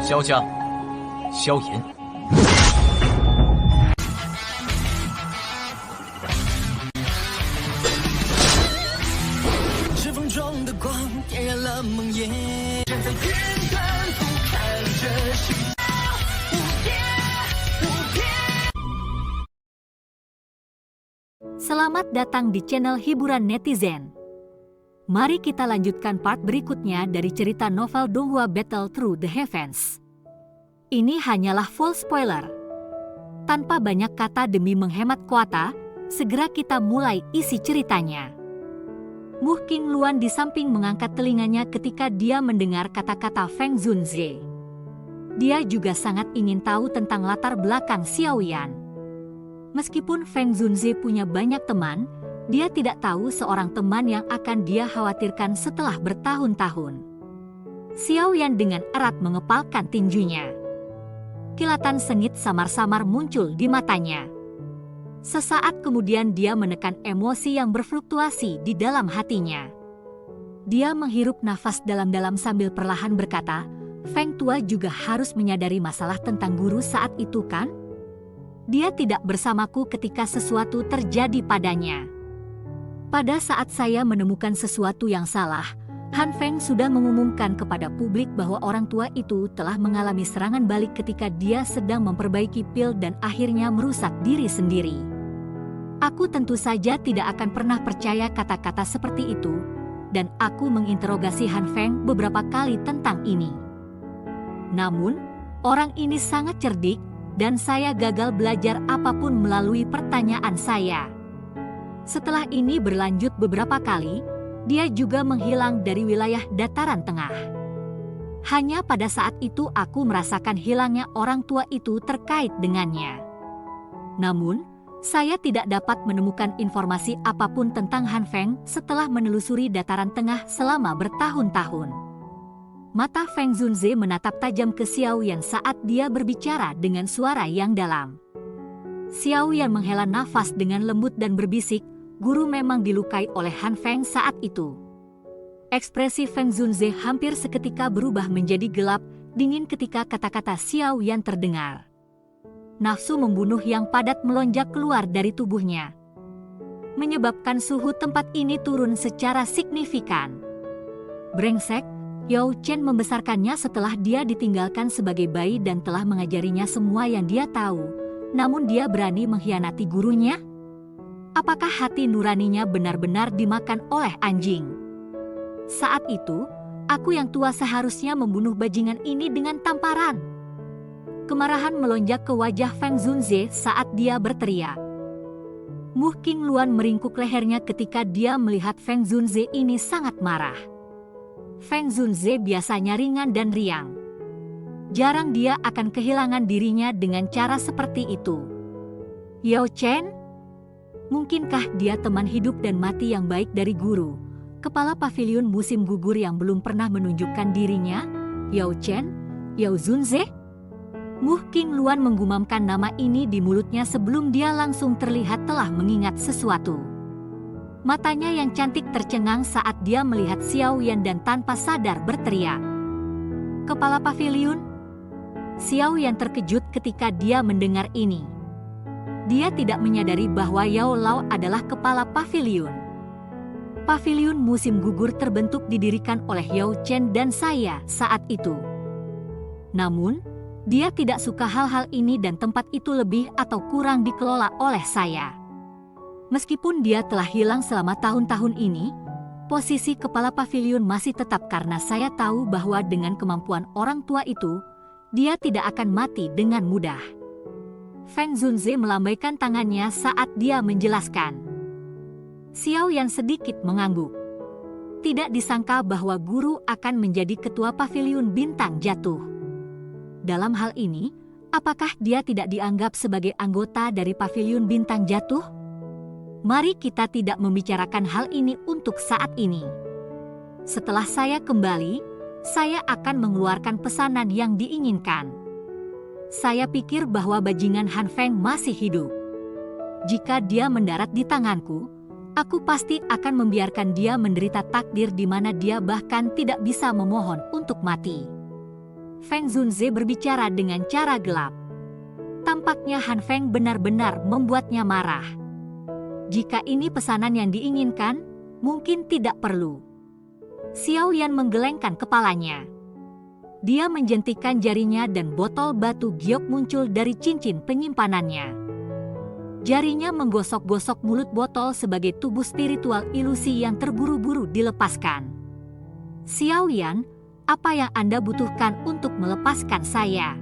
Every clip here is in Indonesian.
萧家，萧炎。指缝中的光点燃了梦魇，站在天端俯瞰着世界无边无边。 Selamat datang di channel hiburan netizen. Mari kita lanjutkan part berikutnya dari cerita novel Donghua Battle Through the Heavens. Ini hanyalah full spoiler. Tanpa banyak kata demi menghemat kuota, segera kita mulai isi ceritanya. Mu Qingluan di samping mengangkat telinganya ketika dia mendengar kata-kata Feng Zunze. Dia juga sangat ingin tahu tentang latar belakang Xiaoyan. Meskipun Feng Zunze punya banyak teman, dia tidak tahu seorang teman yang akan dia khawatirkan setelah bertahun-tahun. Xiaoyan dengan erat mengepalkan tinjunya. Kilatan sengit samar-samar muncul di matanya. Sesaat kemudian dia menekan emosi yang berfluktuasi di dalam hatinya. Dia menghirup nafas dalam-dalam sambil perlahan berkata, Feng Tua juga harus menyadari masalah tentang guru saat itu kan? Dia tidak bersamaku ketika sesuatu terjadi padanya. Pada saat saya menemukan sesuatu yang salah, Han Feng sudah mengumumkan kepada publik bahwa orang tua itu telah mengalami serangan balik ketika dia sedang memperbaiki pil dan akhirnya merusak diri sendiri. Aku tentu saja tidak akan pernah percaya kata-kata seperti itu, dan aku menginterogasi Han Feng beberapa kali tentang ini. Namun, orang ini sangat cerdik, dan saya gagal belajar apapun melalui pertanyaan saya. Setelah ini berlanjut beberapa kali, dia juga menghilang dari wilayah dataran tengah. Hanya pada saat itu aku merasakan hilangnya orang tua itu terkait dengannya. Namun, saya tidak dapat menemukan informasi apapun tentang Han Feng setelah menelusuri dataran tengah selama bertahun-tahun. Mata Feng Zunze menatap tajam ke Xiaoyan saat dia berbicara dengan suara yang dalam. Xiaoyan menghela nafas dengan lembut dan berbisik, guru memang dilukai oleh Han Feng saat itu. Ekspresi Feng Zunze hampir seketika berubah menjadi gelap, dingin ketika kata-kata Xiaoyan terdengar. Nafsu membunuh yang padat melonjak keluar dari tubuhnya, menyebabkan suhu tempat ini turun secara signifikan. Brengsek, Yao Chen membesarkannya setelah dia ditinggalkan sebagai bayi dan telah mengajarinya semua yang dia tahu. Namun dia berani mengkhianati gurunya? Apakah hati nuraninya benar-benar dimakan oleh anjing? Saat itu, aku yang tua seharusnya membunuh bajingan ini dengan tamparan. Kemarahan melonjak ke wajah Feng Zunze saat dia berteriak. Mu Qingluan meringkuk lehernya ketika dia melihat Feng Zunze ini sangat marah. Feng Zunze biasanya ringan dan riang. Jarang dia akan kehilangan dirinya dengan cara seperti itu. Yao Chen? Mungkinkah dia teman hidup dan mati yang baik dari guru, kepala pavilion musim gugur yang belum pernah menunjukkan dirinya? Yao Chen? Yao Zunze? Mu Qingluan menggumamkan nama ini di mulutnya sebelum dia langsung terlihat telah mengingat sesuatu. Matanya yang cantik tercengang saat dia melihat Xiaoyan dan tanpa sadar berteriak. Kepala pavilion? Xiaoyan terkejut ketika dia mendengar ini. Dia tidak menyadari bahwa Yao Lao adalah kepala pavilion. Pavilion musim gugur terbentuk didirikan oleh Yao Chen dan saya saat itu. Namun, dia tidak suka hal-hal ini dan tempat itu lebih atau kurang dikelola oleh saya. Meskipun dia telah hilang selama tahun-tahun ini, posisi kepala pavilion masih tetap karena saya tahu bahwa dengan kemampuan orang tua itu, dia tidak akan mati dengan mudah. Feng Zunze melambaikan tangannya saat dia menjelaskan. Xiaoyan sedikit mengangguk. Tidak disangka bahwa guru akan menjadi ketua pavilion bintang jatuh. Dalam hal ini, apakah dia tidak dianggap sebagai anggota dari pavilion bintang jatuh? Mari kita tidak membicarakan hal ini untuk saat ini. Setelah saya kembali, saya akan mengeluarkan pesanan yang diinginkan. Saya pikir bahwa bajingan Han Feng masih hidup. Jika dia mendarat di tanganku, aku pasti akan membiarkan dia menderita takdir di mana dia bahkan tidak bisa memohon untuk mati. Feng Zunze berbicara dengan cara gelap. Tampaknya Han Feng benar-benar membuatnya marah. Jika ini pesanan yang diinginkan, mungkin tidak perlu. Xiao Yan menggelengkan kepalanya. Dia menjentikan jarinya dan botol batu giok muncul dari cincin penyimpanannya. Jarinya menggosok-gosok mulut botol sebagai tubuh spiritual ilusi yang terburu-buru dilepaskan. Xiao Yan, apa yang Anda butuhkan untuk melepaskan saya?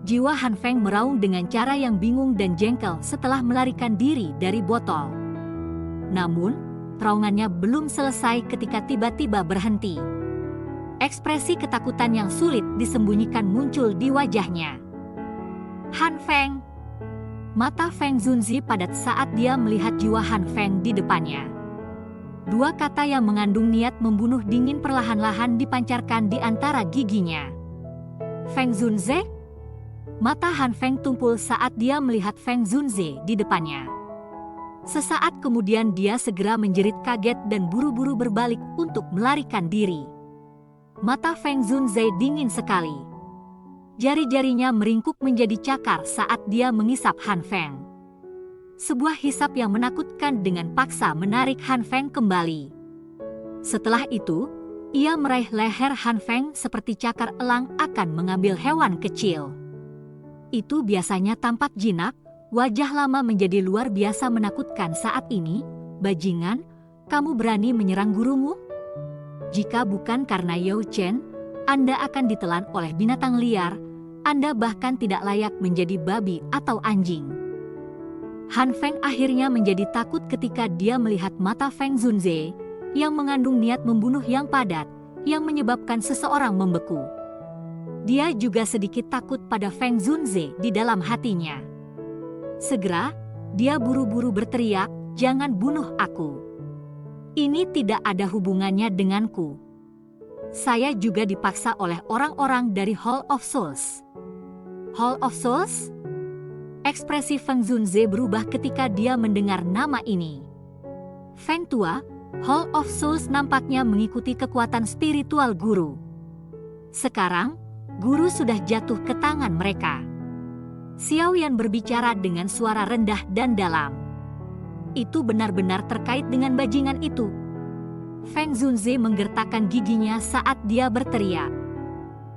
Jiwa Han Feng meraung dengan cara yang bingung dan jengkel setelah melarikan diri dari botol. Namun, teraungannya belum selesai ketika tiba-tiba berhenti. Ekspresi ketakutan yang sulit disembunyikan muncul di wajahnya. Han Feng. Mata Feng Zunzi padat saat dia melihat jiwa Han Feng di depannya. Dua kata yang mengandung niat membunuh dingin perlahan-lahan dipancarkan di antara giginya. Feng Zunze? Mata Han Feng tumpul saat dia melihat Feng Zunze di depannya. Sesaat kemudian dia segera menjerit kaget dan buru-buru berbalik untuk melarikan diri. Mata Feng Zunze dingin sekali. Jari-jarinya meringkuk menjadi cakar saat dia mengisap Han Feng. Sebuah hisap yang menakutkan dengan paksa menarik Han Feng kembali. Setelah itu, ia meraih leher Han Feng seperti cakar elang akan mengambil hewan kecil. Itu biasanya tampak jinak, wajah lama menjadi luar biasa menakutkan saat ini. Bajingan, kamu berani menyerang gurumu? Jika bukan karena Yao Chen, Anda akan ditelan oleh binatang liar. Anda bahkan tidak layak menjadi babi atau anjing. Han Feng akhirnya menjadi takut ketika dia melihat mata Feng Zunze yang mengandung niat membunuh yang padat, yang menyebabkan seseorang membeku. Dia juga sedikit takut pada Feng Zunze di dalam hatinya. Segera, dia buru-buru berteriak, "Jangan bunuh aku. Ini tidak ada hubungannya denganku. Saya juga dipaksa oleh orang-orang dari Hall of Souls." Hall of Souls? Ekspresi Feng Zunze berubah ketika dia mendengar nama ini. Feng tua, Hall of Souls nampaknya mengikuti kekuatan spiritual guru. Sekarang, guru sudah jatuh ke tangan mereka. Xiao Yan berbicara dengan suara rendah dan dalam. Itu benar-benar terkait dengan bajingan itu. Feng Zunze menggertakkan giginya saat dia berteriak.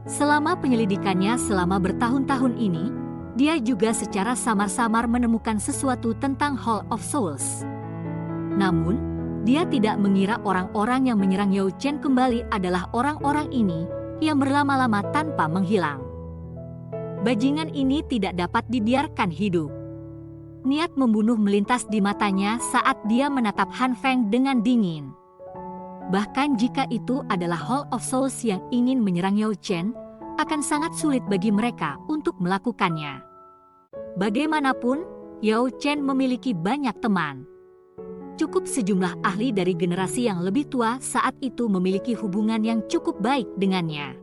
Selama penyelidikannya selama bertahun-tahun ini, dia juga secara samar-samar menemukan sesuatu tentang Hall of Souls. Namun, dia tidak mengira orang-orang yang menyerang Yao Chen kembali adalah orang-orang ini yang berlama-lama tanpa menghilang. Bajingan ini tidak dapat dibiarkan hidup. Niat membunuh melintas di matanya saat dia menatap Han Feng dengan dingin. Bahkan jika itu adalah Hall of Souls yang ingin menyerang Yao Chen, akan sangat sulit bagi mereka untuk melakukannya. Bagaimanapun, Yao Chen memiliki banyak teman. Cukup sejumlah ahli dari generasi yang lebih tua saat itu memiliki hubungan yang cukup baik dengannya.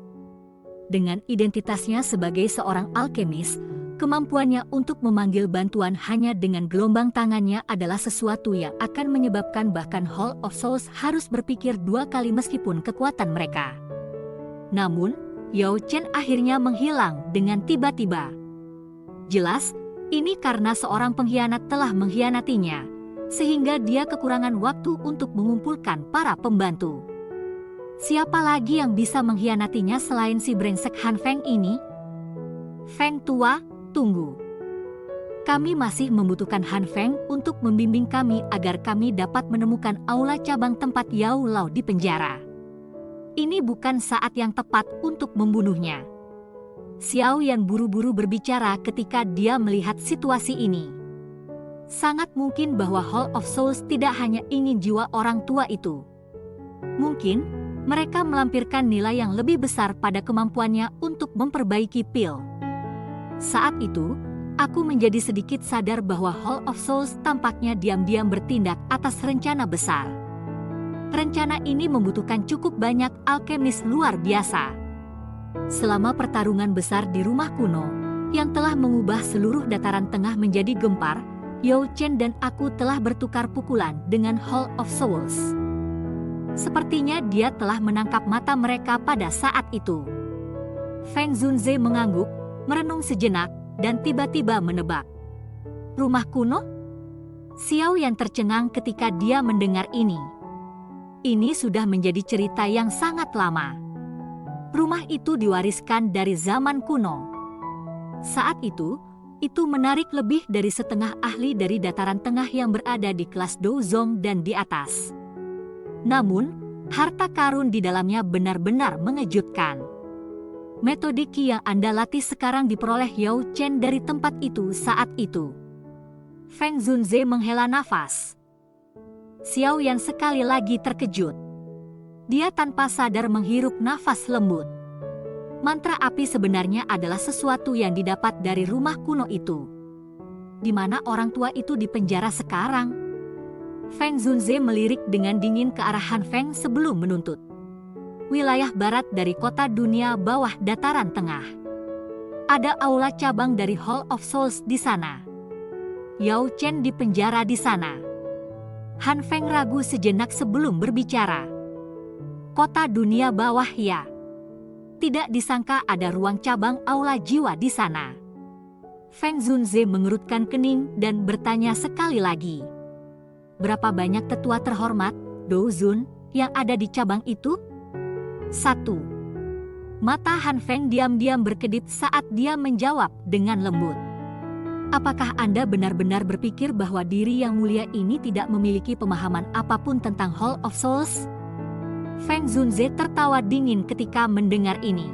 Dengan identitasnya sebagai seorang alkemis, kemampuannya untuk memanggil bantuan hanya dengan gelombang tangannya adalah sesuatu yang akan menyebabkan bahkan Hall of Souls harus berpikir dua kali meskipun kekuatan mereka. Namun, Yao Chen akhirnya menghilang dengan tiba-tiba. Jelas, ini karena seorang pengkhianat telah mengkhianatinya, sehingga dia kekurangan waktu untuk mengumpulkan para pembantu. Siapa lagi yang bisa mengkhianatinya selain si brengsek Han Feng ini? Feng tua, tunggu. Kami masih membutuhkan Han Feng untuk membimbing kami agar kami dapat menemukan aula cabang tempat Yao Lao di penjara. Ini bukan saat yang tepat untuk membunuhnya. Xiao Yan buru-buru berbicara ketika dia melihat situasi ini. Sangat mungkin bahwa Hall of Souls tidak hanya ingin jiwa orang tua itu. Mungkin mereka melampirkan nilai yang lebih besar pada kemampuannya untuk memperbaiki pil. Saat itu, aku menjadi sedikit sadar bahwa Hall of Souls tampaknya diam-diam bertindak atas rencana besar. Rencana ini membutuhkan cukup banyak alkemis luar biasa. Selama pertarungan besar di rumah kuno, yang telah mengubah seluruh dataran tengah menjadi gempar, Yao Chen dan aku telah bertukar pukulan dengan Hall of Souls. Sepertinya dia telah menangkap mata mereka pada saat itu. Feng Zunze mengangguk, merenung sejenak, dan tiba-tiba menebak. Rumah kuno? Xiao Yan tercengang ketika dia mendengar ini. Ini sudah menjadi cerita yang sangat lama. Rumah itu diwariskan dari zaman kuno. Saat itu menarik lebih dari setengah ahli dari dataran tengah yang berada di kelas Douzong dan di atas. Namun, harta karun di dalamnya benar-benar mengejutkan. Metode Qi yang Anda latih sekarang diperoleh Yao Chen dari tempat itu saat itu. Feng Zunze menghela nafas. Xiao Yan sekali lagi terkejut. Dia tanpa sadar menghirup nafas lembut. Mantra api sebenarnya adalah sesuatu yang didapat dari rumah kuno itu. Di mana orang tua itu dipenjara sekarang? Feng Zunze melirik dengan dingin ke arah Han Feng sebelum menuntut. Wilayah barat dari kota dunia bawah dataran tengah. Ada aula cabang dari Hall of Souls di sana. Yao Chen dipenjara di sana. Han Feng ragu sejenak sebelum berbicara. Kota dunia bawah ya. Tidak disangka ada ruang cabang aula jiwa di sana. Feng Zunze mengerutkan kening dan bertanya sekali lagi. Berapa banyak tetua terhormat, Douzun, yang ada di cabang itu? 1. Mata Han Feng diam-diam berkedip saat dia menjawab dengan lembut. Apakah Anda benar-benar berpikir bahwa diri yang mulia ini tidak memiliki pemahaman apapun tentang Hall of Souls? Feng Zunze tertawa dingin ketika mendengar ini.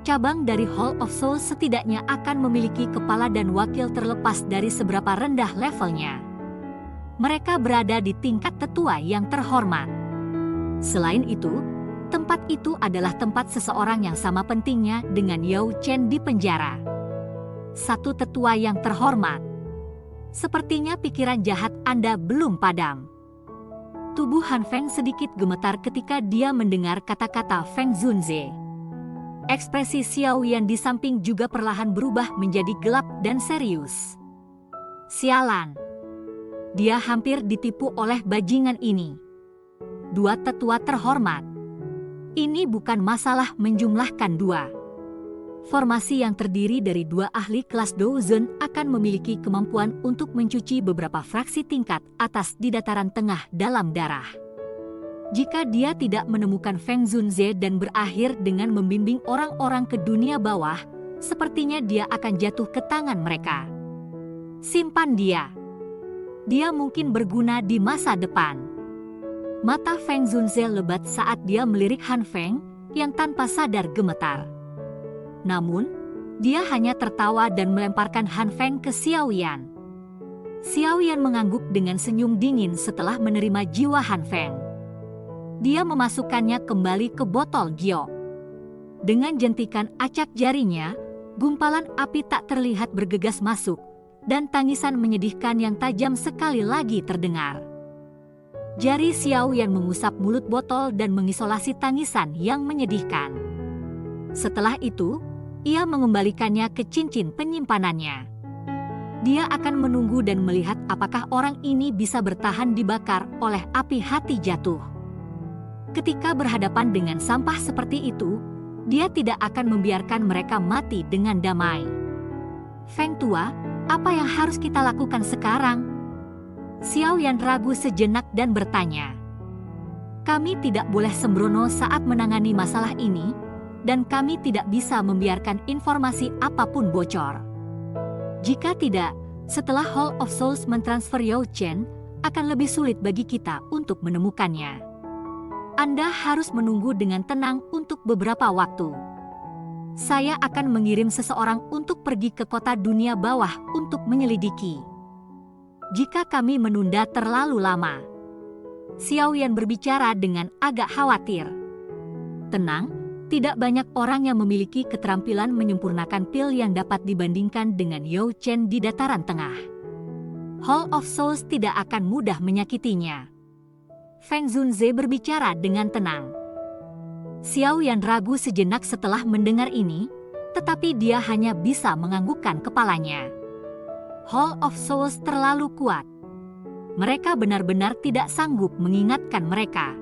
Cabang dari Hall of Souls setidaknya akan memiliki kepala dan wakil terlepas dari seberapa rendah levelnya. Mereka berada di tingkat tetua yang terhormat. Selain itu, tempat itu adalah tempat seseorang yang sama pentingnya dengan Yao Chen di penjara. Satu tetua yang terhormat. Sepertinya pikiran jahat Anda belum padam. Tubuh Han Feng sedikit gemetar ketika dia mendengar kata-kata Feng Zunze. Ekspresi Xiao Yan di samping juga perlahan berubah menjadi gelap dan serius. Sialan. Dia hampir ditipu oleh bajingan ini. 2 tetua terhormat. Ini bukan masalah menjumlahkan 2. Formasi yang terdiri dari 2 ahli kelas Douzun akan memiliki kemampuan untuk mencuci beberapa fraksi tingkat atas di dataran tengah dalam darah. Jika dia tidak menemukan Feng Zunze dan berakhir dengan membimbing orang-orang ke dunia bawah, sepertinya dia akan jatuh ke tangan mereka. Simpan dia. Dia mungkin berguna di masa depan. Mata Feng Zunze lebat saat dia melirik Han Feng yang tanpa sadar gemetar. Namun, dia hanya tertawa dan melemparkan Han Feng ke Xiao Yan. Xiao Yan mengangguk dengan senyum dingin setelah menerima jiwa Han Feng. Dia memasukkannya kembali ke botol giok. Dengan jentikan acak jarinya, gumpalan api tak terlihat bergegas masuk, dan tangisan menyedihkan yang tajam sekali lagi terdengar. Jari Xiao Yan mengusap mulut botol dan mengisolasi tangisan yang menyedihkan. Setelah itu, ia mengembalikannya ke cincin penyimpanannya. Dia akan menunggu dan melihat apakah orang ini bisa bertahan dibakar oleh api hati jatuh. Ketika berhadapan dengan sampah seperti itu, dia tidak akan membiarkan mereka mati dengan damai. Feng Tua, apa yang harus kita lakukan sekarang? Xiao Yan ragu sejenak dan bertanya. Kami tidak boleh sembrono saat menangani masalah ini, dan kami tidak bisa membiarkan informasi apapun bocor. Jika tidak, setelah Hall of Souls mentransfer Yao Chen, akan lebih sulit bagi kita untuk menemukannya. Anda harus menunggu dengan tenang untuk beberapa waktu. Saya akan mengirim seseorang untuk pergi ke kota dunia bawah untuk menyelidiki. Jika kami menunda terlalu lama. Xiao Yan berbicara dengan agak khawatir. Tenang. Tidak banyak orang yang memiliki keterampilan menyempurnakan pil yang dapat dibandingkan dengan Yao Chen di dataran tengah. Hall of Souls tidak akan mudah menyakitinya. Feng Zunze berbicara dengan tenang. Xiao Yan ragu sejenak setelah mendengar ini, tetapi dia hanya bisa menganggukkan kepalanya. Hall of Souls terlalu kuat. Mereka benar-benar tidak sanggup mengingatkan mereka.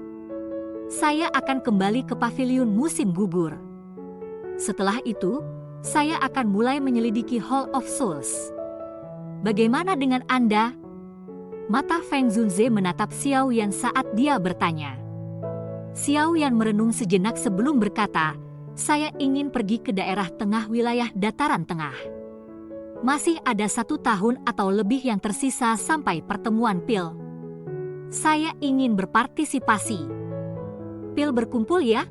Saya akan kembali ke paviliun musim gugur. Setelah itu, saya akan mulai menyelidiki Hall of Souls. Bagaimana dengan Anda? Mata Feng Zunze menatap Xiao Yan saat dia bertanya. Xiao Yan merenung sejenak sebelum berkata, saya ingin pergi ke daerah tengah wilayah dataran tengah. Masih ada 1 tahun atau lebih yang tersisa sampai pertemuan Pil. Saya ingin berpartisipasi. Pil berkumpul ya?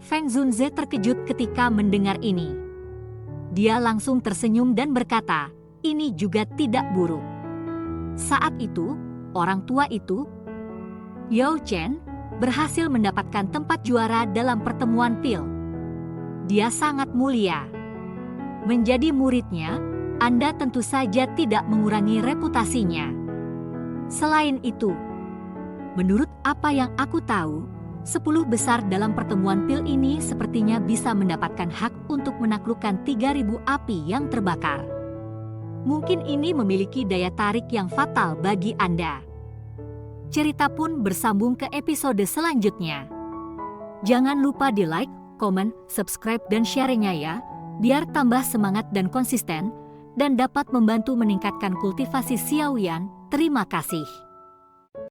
Feng Zunze terkejut ketika mendengar ini. Dia langsung tersenyum dan berkata, ini juga tidak buruk. Saat itu, orang tua itu, Yao Chen, berhasil mendapatkan tempat juara dalam pertemuan Pil. Dia sangat mulia. Menjadi muridnya, Anda tentu saja tidak mengurangi reputasinya. Selain itu, menurut apa yang aku tahu, 10 besar dalam pertemuan Pil ini sepertinya bisa mendapatkan hak untuk menaklukkan 3.000 api yang terbakar. Mungkin ini memiliki daya tarik yang fatal bagi Anda. Cerita pun bersambung ke episode selanjutnya. Jangan lupa di like, komen, subscribe, dan share-nya ya, biar tambah semangat dan konsisten, dan dapat membantu meningkatkan kultivasi Xiao Yan. Terima kasih.